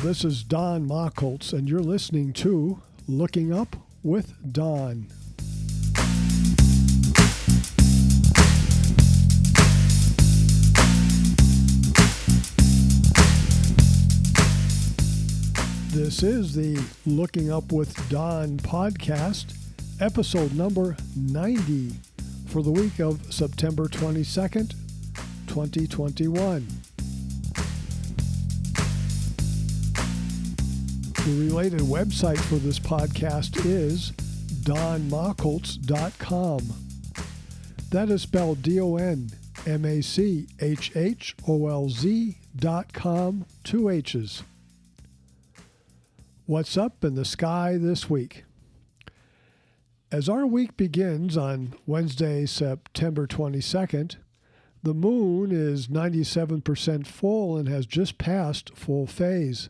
This is Don Mockholtz, and you're listening to Looking Up with Don. This is the Looking Up with Don podcast, episode number 90 for the week of September 22nd, 2021. The related website for this podcast is donmockholtz.com. That is spelled DONMACHHOLZ.com, 2 H's. What's up in the sky this week? As our week begins on Wednesday, September 22nd, the moon is 97% full and has just passed full phase.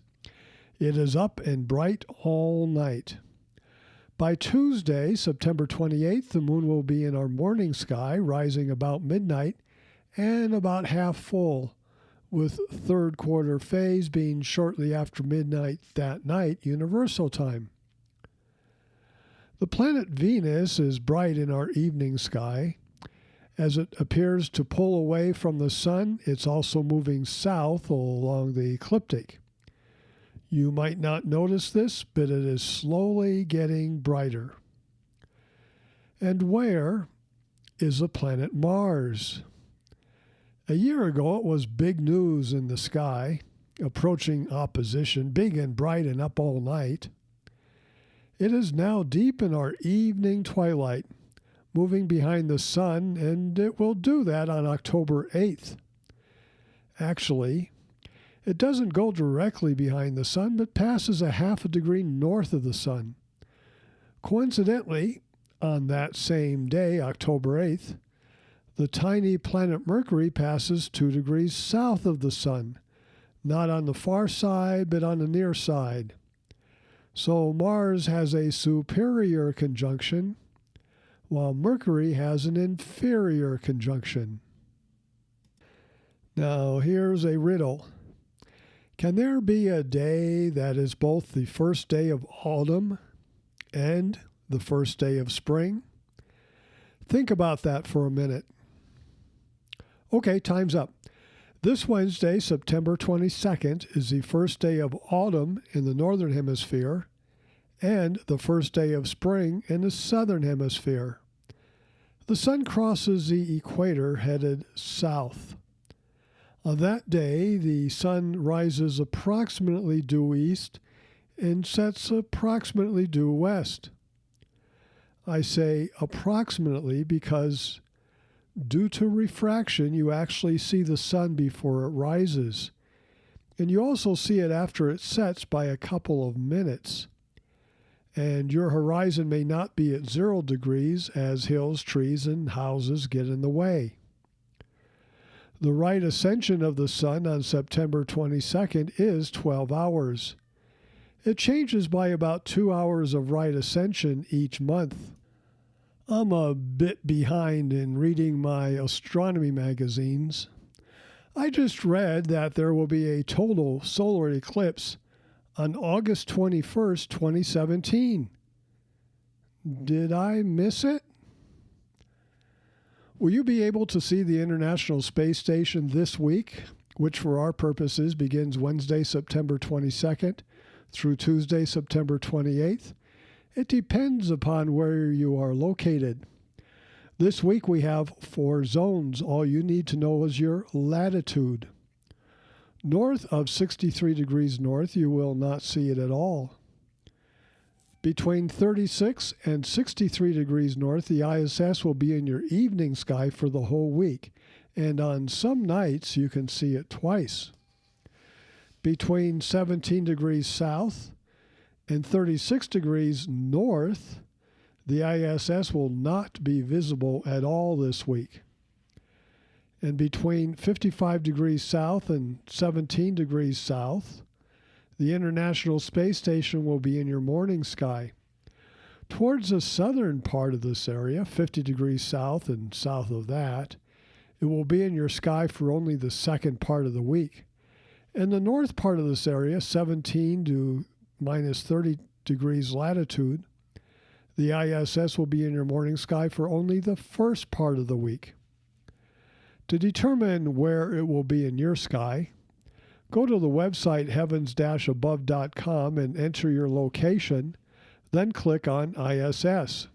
It is up and bright all night. By Tuesday, September 28th, the moon will be in our morning sky, rising about midnight and about half full, with third quarter phase being shortly after midnight that night, universal time. The planet Venus is bright in our evening sky. As it appears to pull away from the sun, it's also moving south along the ecliptic. You might not notice this, but it is slowly getting brighter. And where is the planet Mars? A year ago, it was big news in the sky, approaching opposition, big and bright and up all night. It is now deep in our evening twilight, moving behind the sun, and it will do that on October 8th. Actually, it doesn't go directly behind the sun, but passes a half a degree north of the sun. Coincidentally, on that same day, October 8th, the tiny planet Mercury passes 2 degrees south of the sun, not on the far side, but on the near side. So Mars has a superior conjunction, while Mercury has an inferior conjunction. Now, here's a riddle. Can there be a day that is both the first day of autumn and the first day of spring? Think about that for a minute. Okay, time's up. This Wednesday, September 22nd, is the first day of autumn in the northern hemisphere and the first day of spring in the southern hemisphere. The sun crosses the equator headed south. On that day, the sun rises approximately due east and sets approximately due west. I say approximately because due to refraction, you actually see the sun before it rises. And you also see it after it sets by a couple of minutes. And your horizon may not be at 0 degrees as hills, trees, and houses get in the way. The right ascension of the sun on September 22nd is 12 hours. It changes by about 2 hours of right ascension each month. I'm a bit behind in reading my astronomy magazines. I just read that there will be a total solar eclipse on August 21st, 2017. Did I miss it? Will you be able to see the International Space Station this week, which for our purposes begins Wednesday, September 22nd through Tuesday, September 28th? It depends upon where you are located. This week we have 4 zones. All you need to know is your latitude. North of 63 degrees north, you will not see it at all. Between 36 and 63 degrees north, the ISS will be in your evening sky for the whole week, and on some nights you can see it twice. Between 17 degrees south and 36 degrees north, the ISS will not be visible at all this week. And between 55 degrees south and 17 degrees south, the International Space Station will be in your morning sky. Towards the southern part of this area, 50 degrees south and south of that, it will be in your sky for only the second part of the week. In the north part of this area, 17 to minus 30 degrees latitude, the ISS will be in your morning sky for only the first part of the week. To determine where it will be in your sky, go to the website heavens-above.com and enter your location, then click on ISS.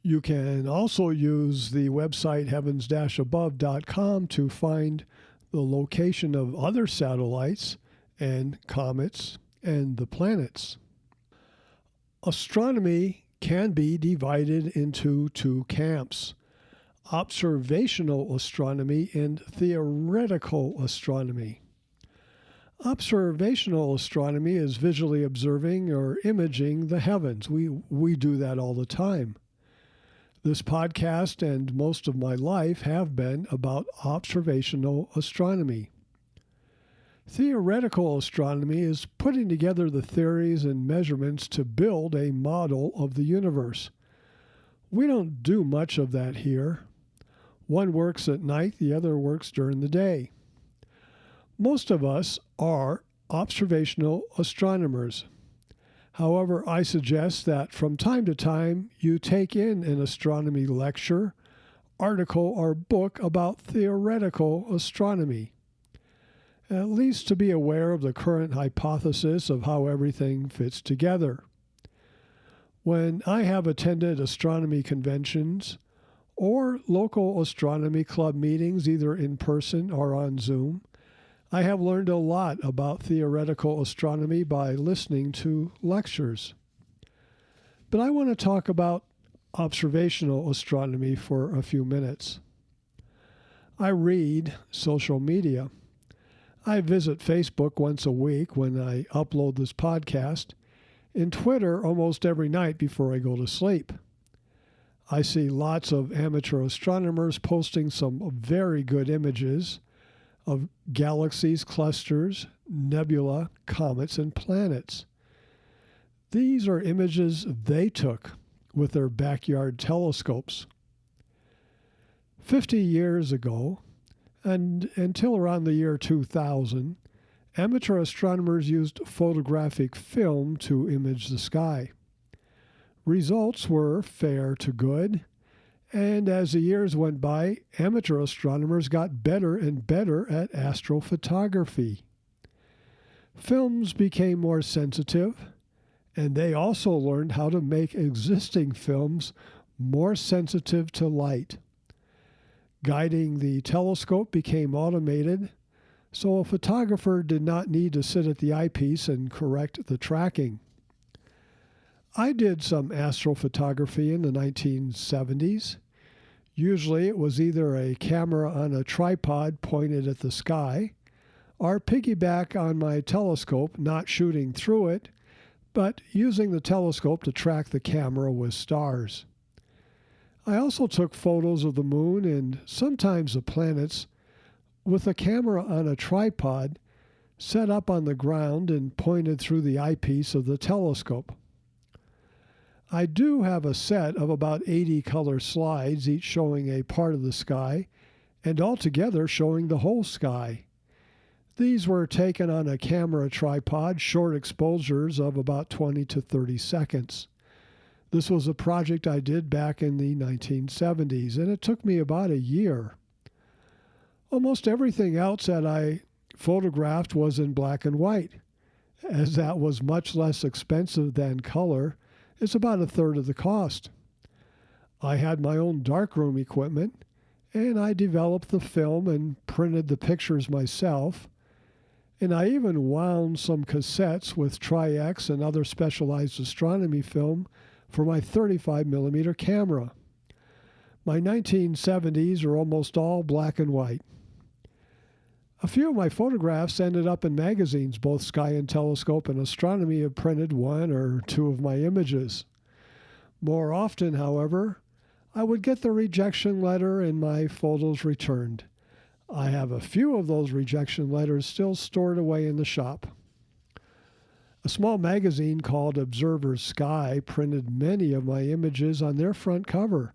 You can also use the website heavens-above.com to find the location of other satellites and comets and the planets. Astronomy can be divided into two camps: observational astronomy and theoretical astronomy. Observational astronomy is visually observing or imaging the heavens. We do that all the time. This podcast and most of my life have been about observational astronomy. Theoretical astronomy is putting together the theories and measurements to build a model of the universe. We don't do much of that here. One works at night, the other works during the day. Most of us are observational astronomers. However, I suggest that from time to time you take in an astronomy lecture, article, or book about theoretical astronomy, at least to be aware of the current hypothesis of how everything fits together. When I have attended astronomy conventions or local astronomy club meetings, either in person or on Zoom, I have learned a lot about theoretical astronomy by listening to lectures. But I want to talk about observational astronomy for a few minutes. I read social media. I visit Facebook once a week when I upload this podcast, and Twitter almost every night before I go to sleep. I see lots of amateur astronomers posting some very good images of galaxies, clusters, nebula, comets, and planets. These are images they took with their backyard telescopes. 50 years ago, and until around the year 2000, amateur astronomers used photographic film to image the sky. Results were fair to good, and as the years went by, amateur astronomers got better and better at astrophotography. Films became more sensitive, and they also learned how to make existing films more sensitive to light. Guiding the telescope became automated, so a photographer did not need to sit at the eyepiece and correct the tracking. I did some astrophotography in the 1970s. Usually it was either a camera on a tripod pointed at the sky, or piggyback on my telescope, not shooting through it, but using the telescope to track the camera with stars. I also took photos of the moon and sometimes the planets with a camera on a tripod set up on the ground and pointed through the eyepiece of the telescope. I do have a set of about 80 color slides, each showing a part of the sky, and altogether showing the whole sky. These were taken on a camera tripod, short exposures of about 20 to 30 seconds. This was a project I did back in the 1970s, and it took me about a year. Almost everything else that I photographed was in black and white, as that was much less expensive than color. It's about a third of the cost. I had my own darkroom equipment, and I developed the film and printed the pictures myself, and I even wound some cassettes with Tri-X and other specialized astronomy film for my 35mm camera. My 1970s are almost all black and white. A few of my photographs ended up in magazines. Both Sky and Telescope and Astronomy have printed one or two of my images. More often, however, I would get the rejection letter and my photos returned. I have a few of those rejection letters still stored away in the shop. A small magazine called Observer's Sky printed many of my images on their front cover.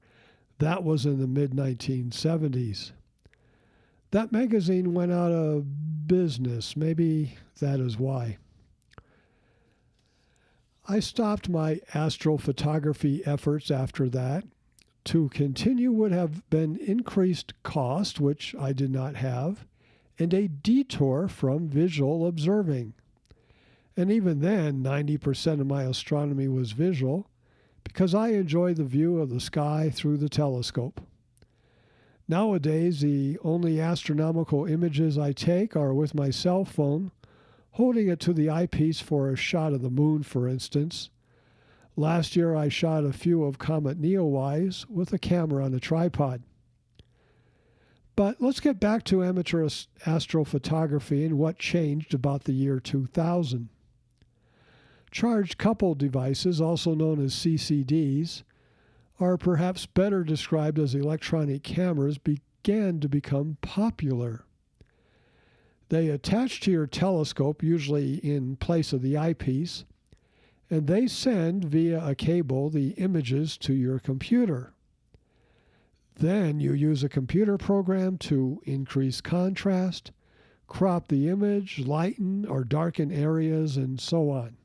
That was in the mid-1970s. That magazine went out of business. Maybe that is why. I stopped my astrophotography efforts after that. To continue would have been increased cost, which I did not have, and a detour from visual observing. And even then, 90% of my astronomy was visual, because I enjoy the view of the sky through the telescope. Nowadays, the only astronomical images I take are with my cell phone, holding it to the eyepiece for a shot of the moon, for instance. Last year, I shot a few of Comet Neowise with a camera on a tripod. But let's get back to amateur astrophotography and what changed about the year 2000. Charged coupled devices, also known as CCDs, are perhaps better described as electronic cameras, began to become popular. They attach to your telescope, usually in place of the eyepiece, and they send via a cable the images to your computer. Then you use a computer program to increase contrast, crop the image, lighten or darken areas, and so on.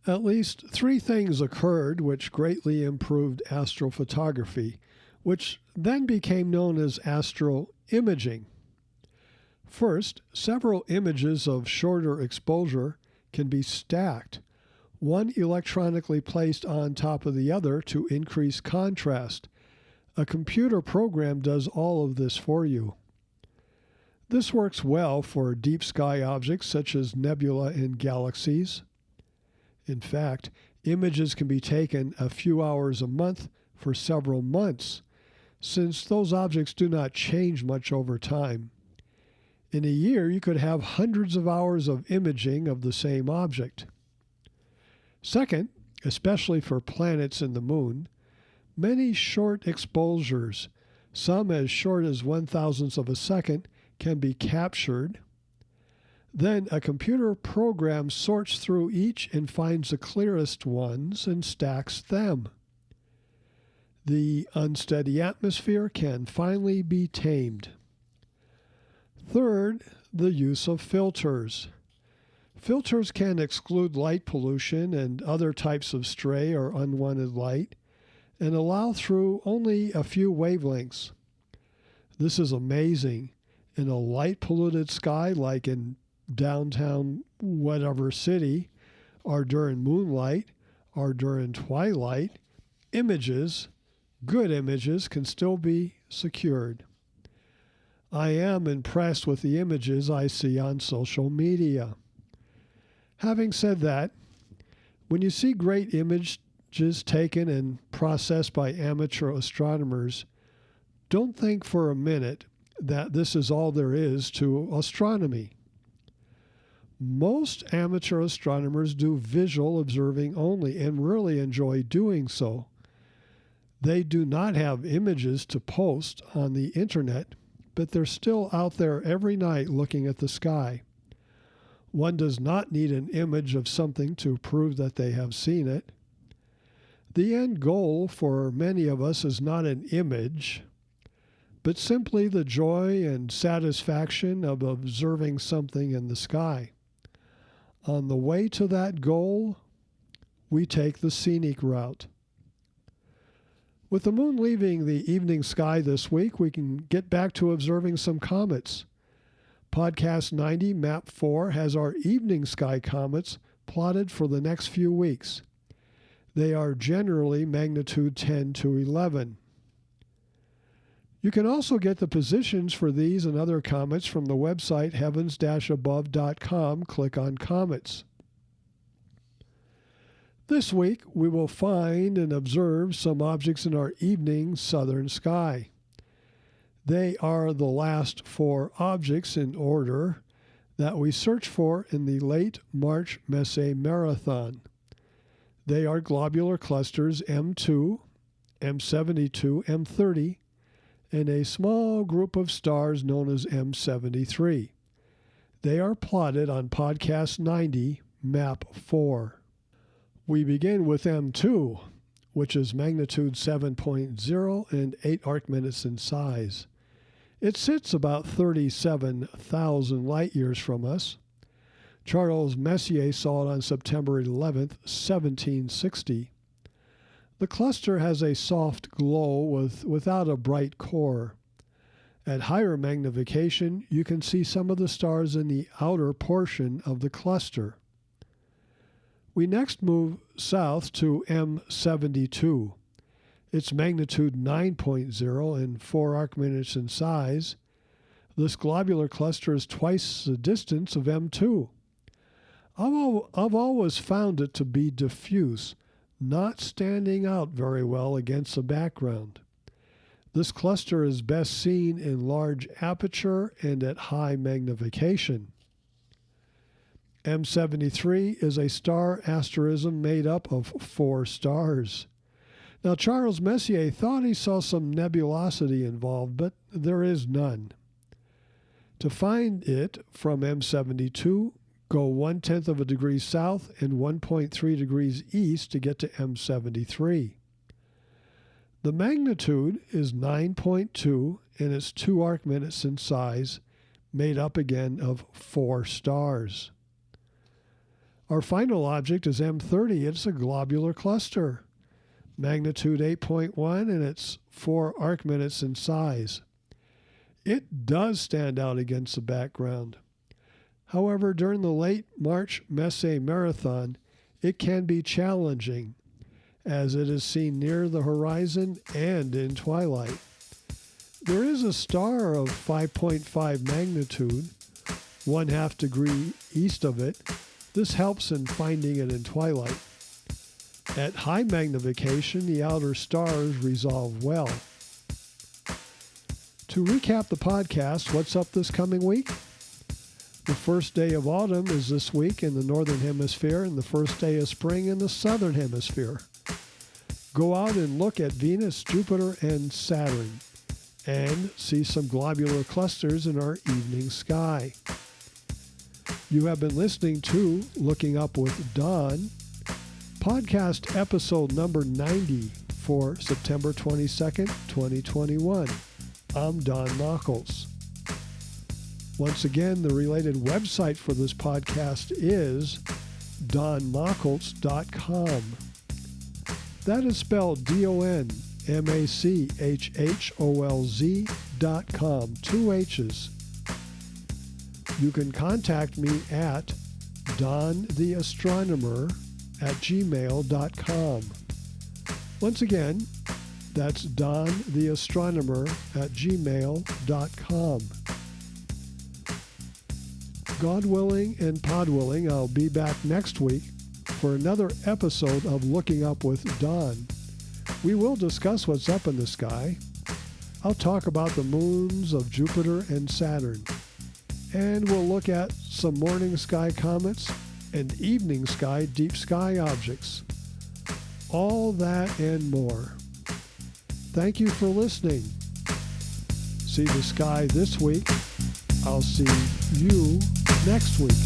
At least 3 things occurred which greatly improved astrophotography, which then became known as Astro Imaging. First, several images of shorter exposure can be stacked, one electronically placed on top of the other to increase contrast. A computer program does all of this for you. This works well for deep sky objects such as nebula and galaxies. In fact, images can be taken a few hours a month for several months, since those objects do not change much over time. In a year, you could have hundreds of hours of imaging of the same object. Second, especially for planets and the moon, many short exposures, some as short as 1/1000th of a second, can be captured. Then a computer program sorts through each and finds the clearest ones and stacks them. The unsteady atmosphere can finally be tamed. Third, the use of filters. Filters can exclude light pollution and other types of stray or unwanted light and allow through only a few wavelengths. This is amazing. In a light-polluted sky like in downtown whatever city, or during moonlight, or during twilight, images, good images, can still be secured. I am impressed with the images I see on social media. Having said that, when you see great images taken and processed by amateur astronomers, don't think for a minute that this is all there is to astronomy. Most amateur astronomers do visual observing only and really enjoy doing so. They do not have images to post on the internet, but they're still out there every night looking at the sky. One does not need an image of something to prove that they have seen it. The end goal for many of us is not an image, but simply the joy and satisfaction of observing something in the sky. On the way to that goal, we take the scenic route. With the moon leaving the evening sky this week, we can get back to observing some comets. Podcast 90, Map 4, has our evening sky comets plotted for the next few weeks. They are generally magnitude 10 to 11. You can also get the positions for these and other comets from the website heavens-above.com. Click on Comets. This week, we will find and observe some objects in our evening southern sky. They are the last 4 objects in order that we search for in the late March Messier Marathon. They are globular clusters M2, M72, M30, and a small group of stars known as M73. They are plotted on Podcast 90, Map 4. We begin with M2, which is magnitude 7.0 and 8 arc minutes in size. It sits about 37,000 light years from us. Charles Messier saw it on September 11, 1760. The cluster has a soft glow without a bright core. At higher magnification, you can see some of the stars in the outer portion of the cluster. We next move south to M72. Its magnitude 9.0 and 4 arc-minutes in size. This globular cluster is twice the distance of M2. I've always found it to be diffuse, not standing out very well against the background. This cluster is best seen in large aperture and at high magnification. M73 is a star asterism made up of 4 stars. Now, Charles Messier thought he saw some nebulosity involved, but there is none. To find it from M72, go 1/10 of a degree south and 1.3 degrees east to get to M73. The magnitude is 9.2 and it's 2 arc-minutes in size, made up again of 4 stars. Our final object is M30. It's a globular cluster. Magnitude 8.1 and it's 4 arc-minutes in size. It does stand out against the background. However, during the late March Messier Marathon, it can be challenging as it is seen near the horizon and in twilight. There is a star of 5.5 magnitude, 1/2 degree east of it. This helps in finding it in twilight. At high magnification, the outer stars resolve well. To recap the podcast, what's up this coming week? The first day of autumn is this week in the Northern Hemisphere and the first day of spring in the Southern Hemisphere. Go out and look at Venus, Jupiter, and Saturn and see some globular clusters in our evening sky. You have been listening to Looking Up with Don, podcast episode number 90 for September 22nd, 2021. I'm Don Mockles. Once again, the related website for this podcast is donmacholz.com. That is spelled DONMACHHOLZ.com, 2 H's. You can contact me at dontheastronomer@gmail.com. Once again, that's dontheastronomer@gmail.com. God willing and pod willing, I'll be back next week for another episode of Looking Up with Don. We will discuss what's up in the sky. I'll talk about the moons of Jupiter and Saturn. And we'll look at some morning sky comets and evening sky deep sky objects. All that and more. Thank you for listening. See the sky this week. I'll see you next week.